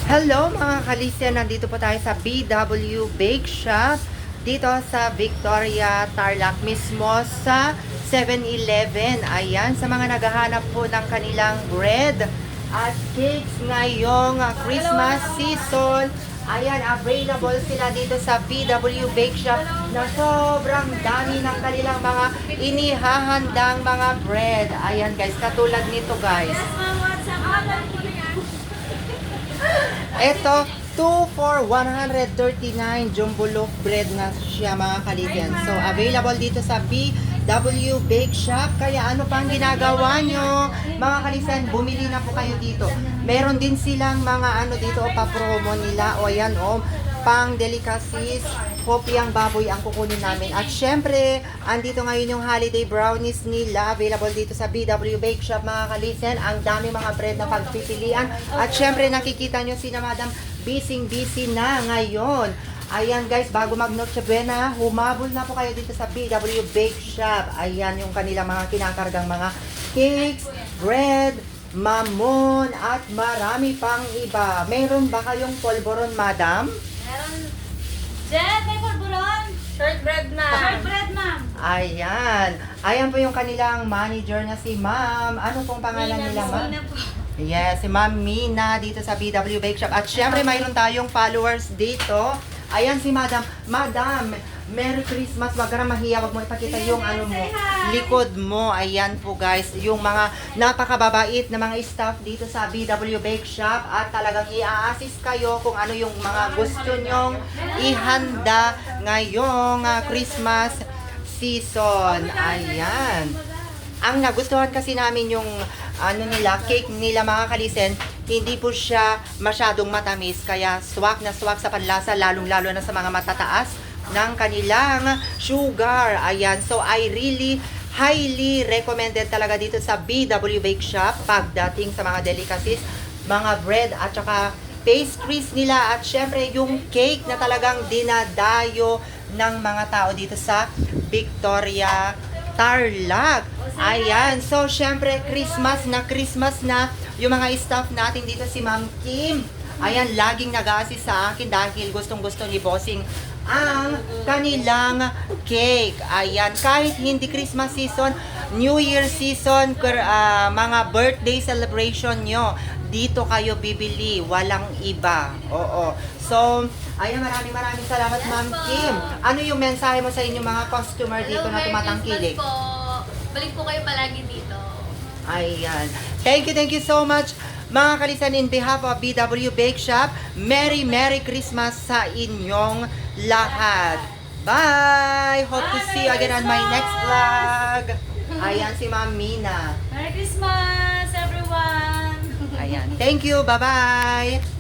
Hello mga kalisya, nandito po tayo sa BW Bake Shop dito sa Victoria, Tarlac mismo sa 7-Eleven. Ayan, sa mga naghahanap po ng kanilang bread at cakes ngayong Christmas season. Ayan, available sila dito sa BW Bake Shop na sobrang dami ng kanilang mga inihahandang mga bread. Ayan guys, katulad nito guys. Ito, 2 for 139 jumbo loaf bread na siya mga kalisyan. So, available dito sa BW Bake Shop. Kaya ano pang ginagawa nyo? Mga kalisyan, bumili na po kayo dito. Meron din silang mga ano dito, pa-promo nila. O yan, pang delicacies, kopyang baboy ang kukunin namin. At syempre, andito ngayon yung holiday brownies nila. Available dito sa BW Bake Shop mga kalisen. Ang dami mga bread na pagpipilian. At syempre, nakikita nyo si na Madam busy na ngayon. Ayan guys, bago mag-Noche Buena, humabol na po kayo dito sa BW Bake Shop. Ayan yung kanilang mga kinakargang mga cakes, bread, mamon, at marami pang iba. Meron ba kayong polvoron, Madam? Meron. Jet, may polvoron. Shortbread, ma'am. Shortbread, ma'am. Ayan. Ayan po yung kanilang manager na si Ma'am. Ano pong pangalan nila, Ma'am? Mina po. Yes, si Ma'am Mina dito sa BW Bake Shop. At syempre, mayroon tayong followers dito. Ayan si Madam. Madam, Merry Christmas. Wag ka na mahiya. Wag mo ipakita yung ano mo, likod mo. Ayan po guys. Yung mga napakababait na mga staff dito sa BW Bake Shop. At talagang i-assist kayo kung ano yung mga gusto nyong ihanda ngayong Christmas season. Ayan. Ang nagustuhan kasi namin yung ano nila, cake nila mga kalisen, hindi po siya masyadong matamis. Kaya swak na swak sa panlasa, lalong-lalo na sa mga matataas ng kanilang sugar. Ayan, so I really highly recommended talaga dito sa BW Bake Shop pagdating sa mga delicacies, mga bread at saka pastries nila. At syempre yung cake na talagang dinadayo ng mga tao dito sa Victoria, Tarlac. Ayan, so syempre Christmas na yung mga staff natin dito, si Ma'am Kim. Ayan, laging nag-assist sa akin dahil gustong-gusto ni Bossing ang kanilang cake. Ayan, kahit hindi Christmas season, New Year season, mga birthday celebration nyo, dito kayo bibili, walang iba. Oo. So, ayan, maraming salamat Ma'am Kim. Ano yung mensahe mo sa inyong mga customer dito na tumatangkilik? Merry Christmas po. Balik po kayo palagi dito. Ayan. Thank you so much mga kalisan. In behalf of BW Bake Shop, Merry Christmas sa inyong lahat. Bye! Hope to see you again on my next vlog. Ayan si Ma'am Mina. Merry Christmas, everyone! Ayan. Thank you. Bye-bye!